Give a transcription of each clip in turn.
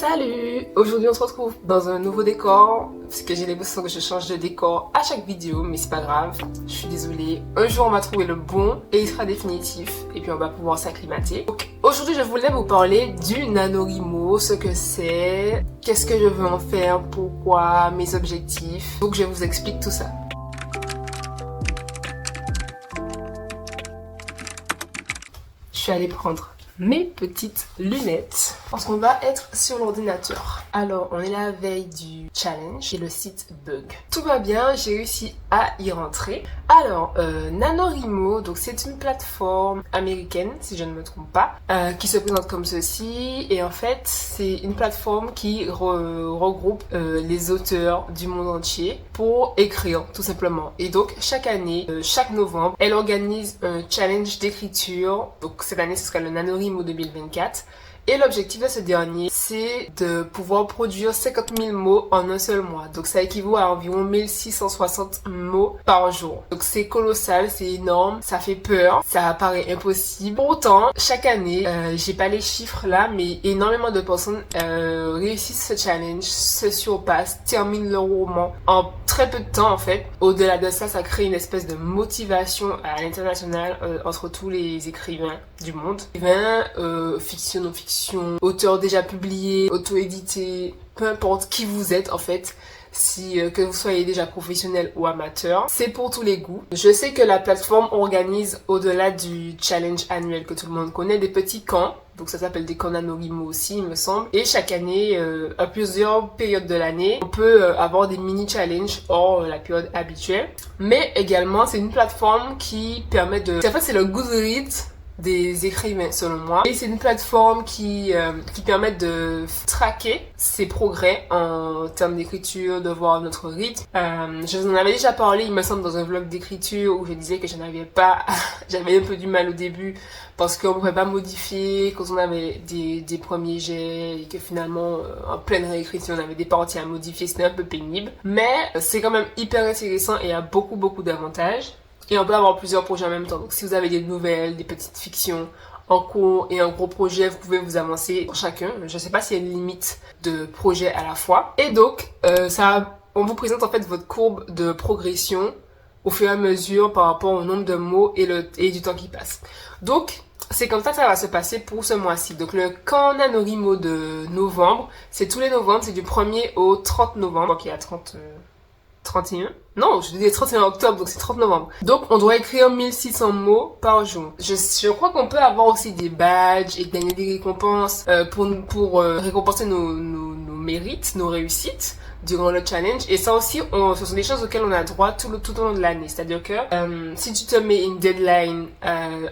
Salut! Aujourd'hui on se retrouve dans un nouveau décor parce que j'ai l'impression que je change de décor à chaque vidéo, mais c'est pas grave, je suis désolée. Un jour on va trouver le bon et il sera définitif et puis on va pouvoir s'acclimater. Donc, aujourd'hui je voulais vous parler du NaNoWriMo, ce que c'est, qu'est-ce que je veux en faire, pourquoi, mes objectifs. Donc je vous explique tout ça. Je suis allée prendre mes petites lunettes parce qu'on va être sur l'ordinateur. Alors on est la veille du challenge et le site bug. Tout va bien, j'ai réussi à y rentrer. Alors NaNoWriMo, donc c'est une plateforme américaine si je ne me trompe pas, qui se présente comme ceci, et en fait c'est une plateforme qui regroupe les auteurs du monde entier pour écrire tout simplement. Et donc chaque année, chaque novembre, elle organise un challenge d'écriture. Donc cette année ce sera le NaNoWriMo 2024. Et l'objectif de ce dernier, c'est de pouvoir produire 50 000 mots en un seul mois. Donc ça équivaut à environ 1660 mots par jour. Donc c'est colossal, c'est énorme, ça fait peur, ça paraît impossible. Pourtant, chaque année, j'ai pas les chiffres là, mais énormément de personnes réussissent ce challenge, se surpassent, terminent leur roman en très peu de temps en fait. Au-delà de ça, ça crée une espèce de motivation à l'international entre tous les écrivains du monde. Écrivains, fiction, non-fiction, auteurs déjà publiés, auto-édités, peu importe qui vous êtes en fait. Si que vous soyez déjà professionnel ou amateur, c'est pour tous les goûts. Je sais que la plateforme organise, au-delà du challenge annuel que tout le monde connaît, des petits camps. Donc ça s'appelle des camps NaNoWriMo aussi, il me semble. Et chaque année, à plusieurs périodes de l'année, on peut avoir des mini-challenges hors la période habituelle. Mais également, c'est une plateforme qui permet de... En fait, c'est le Goodreads des écrivains selon moi, et c'est une plateforme qui permet de traquer ses progrès en termes d'écriture, de voir notre rythme. Je vous en avais déjà parlé, il me semble, dans un vlog d'écriture où je disais que je n'avais pas j'avais un peu du mal au début parce qu'on ne pouvait pas modifier quand on avait des premiers jets et que finalement en pleine réécriture on avait des parties à modifier, c'était un peu pénible, mais c'est quand même hyper intéressant et a beaucoup d'avantages. Et on peut avoir plusieurs projets en même temps. Donc si vous avez des nouvelles, des petites fictions en cours et un gros projet, vous pouvez vous avancer pour chacun. Je ne sais pas s'il y a une limite de projets à la fois. Et donc, on vous présente en fait votre courbe de progression au fur et à mesure par rapport au nombre de mots et du temps qui passe. Donc, c'est comme ça que ça va se passer pour ce mois-ci. Donc le camp NaNoWriMo de novembre, c'est tous les novembre, c'est du 1er au 30 novembre. Donc il y a 31. Non, je disais 31 octobre, donc c'est 30 novembre. Donc, on doit écrire 1600 mots par jour. Je crois qu'on peut avoir aussi des badges et gagner des récompenses pour récompenser nos mérites, nos réussites durant le challenge. Et ça aussi, ce sont des choses auxquelles on a droit tout au long de l'année. C'est-à-dire que si tu te mets une deadline,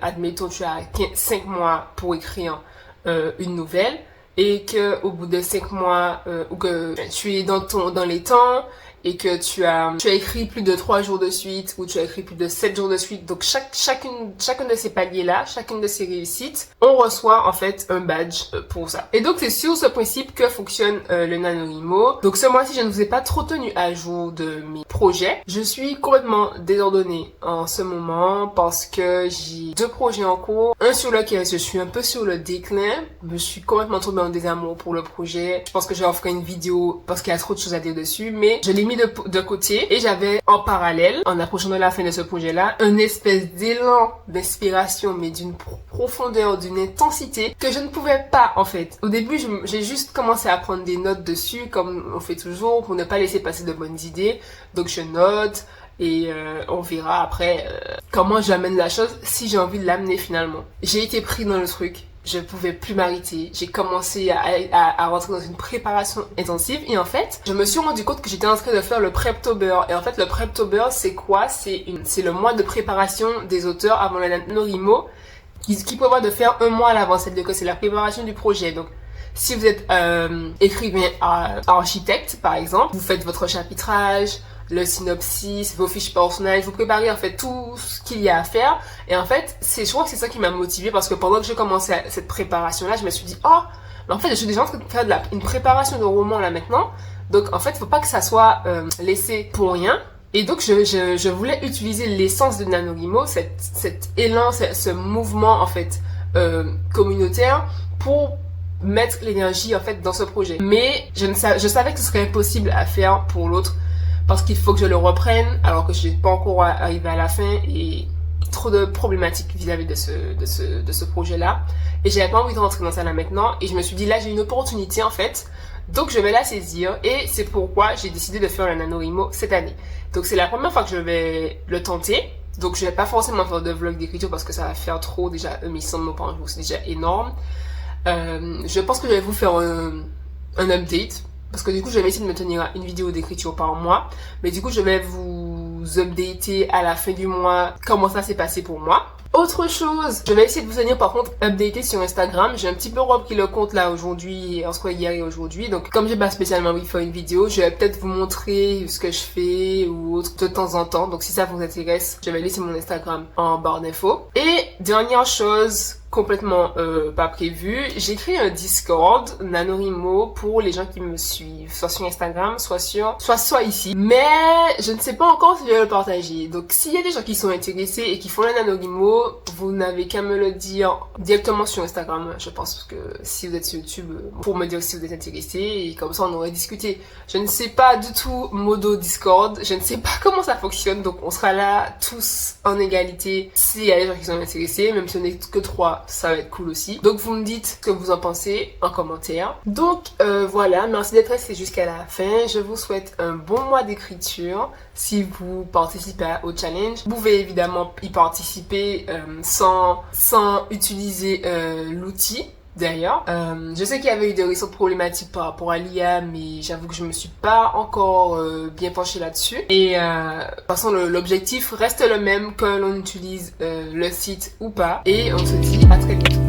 admettons tu as 5 mois pour écrire une nouvelle, et que au bout de 5 mois, ou que tu es dans les temps, et que tu as écrit plus de 3 jours de suite, ou tu as écrit plus de 7 jours de suite. Donc chacune de ces paliers-là, chacune de ces réussites, on reçoit en fait un badge pour ça. Et donc c'est sur ce principe que fonctionne le NaNoWriMo. Donc ce mois-ci, je ne vous ai pas trop tenu à jour de mes projets. Je suis complètement désordonnée en ce moment parce que j'ai 2 projets en cours. Un sur lequel je suis un peu sur le déclin. Je suis complètement tombée en désamour pour le projet. Je pense que je vais en faire une vidéo parce qu'il y a trop de choses à dire dessus, mais je l'ai mis de côté, et j'avais en parallèle, en approchant de la fin de ce projet-là, une espèce d'élan d'inspiration, mais d'une profondeur, d'une intensité que je ne pouvais pas en fait. Au début, j'ai juste commencé à prendre des notes dessus, comme on fait toujours, pour ne pas laisser passer de bonnes idées. Donc je note, et on verra après comment j'amène la chose, si j'ai envie de l'amener finalement. J'ai été pris dans le truc. Je pouvais plus m'arrêter. J'ai commencé à rentrer dans une préparation intensive, et en fait, je me suis rendu compte que j'étais en train de faire le Preptober. Et en fait, le Preptober, c'est quoi? C'est le mois de préparation des auteurs avant le NaNoWriMo, qui prévoit de faire un mois à l'avance. C'est-à-dire que c'est la préparation du projet. Donc, si vous êtes écrivain architecte, par exemple, vous faites votre chapitrage, le synopsis, vos fiches personnelles, vous préparez en fait tout ce qu'il y a à faire. Et en fait, je crois que c'est ça qui m'a motivée, parce que pendant que je commençais cette préparation-là, je me suis dit, oh, mais en fait, je suis déjà en train de faire une préparation de roman là maintenant. Donc en fait, faut pas que ça soit laissé pour rien. Et donc je voulais utiliser l'essence de NaNoWriMo, cet élan, ce mouvement en fait communautaire, pour mettre l'énergie en fait dans ce projet. Mais je savais que ce serait impossible à faire pour l'autre parce qu'il faut que je le reprenne alors que je n'ai pas encore arrivé à la fin et trop de problématiques vis-à-vis de ce projet-là. Et j'avais pas envie de rentrer dans ça là maintenant et je me suis dit là j'ai une opportunité en fait. Donc je vais la saisir et c'est pourquoi j'ai décidé de faire le NaNoWriMo cette année. Donc c'est la première fois que je vais le tenter. Donc je vais pas forcément faire de vlog d'écriture parce que ça va faire trop déjà 1100 mots par jour, c'est déjà énorme. Je pense que je vais vous faire un update parce que du coup je vais essayer de me tenir à une vidéo d'écriture par mois. Mais du coup je vais vous updater à la fin du mois comment ça s'est passé pour moi. Autre chose, je vais essayer de vous tenir par contre updaté sur Instagram. J'ai un petit peu repris le compte là aujourd'hui, entre hier et aujourd'hui. Donc comme j'ai pas spécialement envie de faire une vidéo, je vais peut-être vous montrer ce que je fais ou autre de temps en temps. Donc si ça vous intéresse, je vais laisser mon Instagram en barre d'infos. Et dernière chose complètement pas prévu, j'ai créé un Discord NaNoWriMo pour les gens qui me suivent, soit sur Instagram, soit ici. Mais je ne sais pas encore si je vais le partager. Donc s'il y a des gens qui sont intéressés et qui font le NaNoWriMo, vous n'avez qu'à me le dire directement sur Instagram, je pense, parce que si vous êtes sur YouTube, pour me dire si vous êtes intéressé et comme ça on aurait discuté. Je ne sais pas du tout modo Discord, je ne sais pas comment ça fonctionne, donc on sera là tous en égalité s'il y a des gens qui sont intéressés, même si on n'est que 3. Ça va être cool aussi. Donc vous me dites ce que vous en pensez en commentaire. Donc voilà, merci d'être resté jusqu'à la fin. Je vous souhaite un bon mois d'écriture. Si vous participez au challenge, vous pouvez évidemment y participer sans utiliser l'outil. D'ailleurs, je sais qu'il y avait eu des récentes problématiques par rapport à l'IA, mais j'avoue que je me suis pas encore bien penchée là-dessus. Et de toute façon, l'objectif reste le même que l'on utilise le site ou pas. Et on se dit à très vite.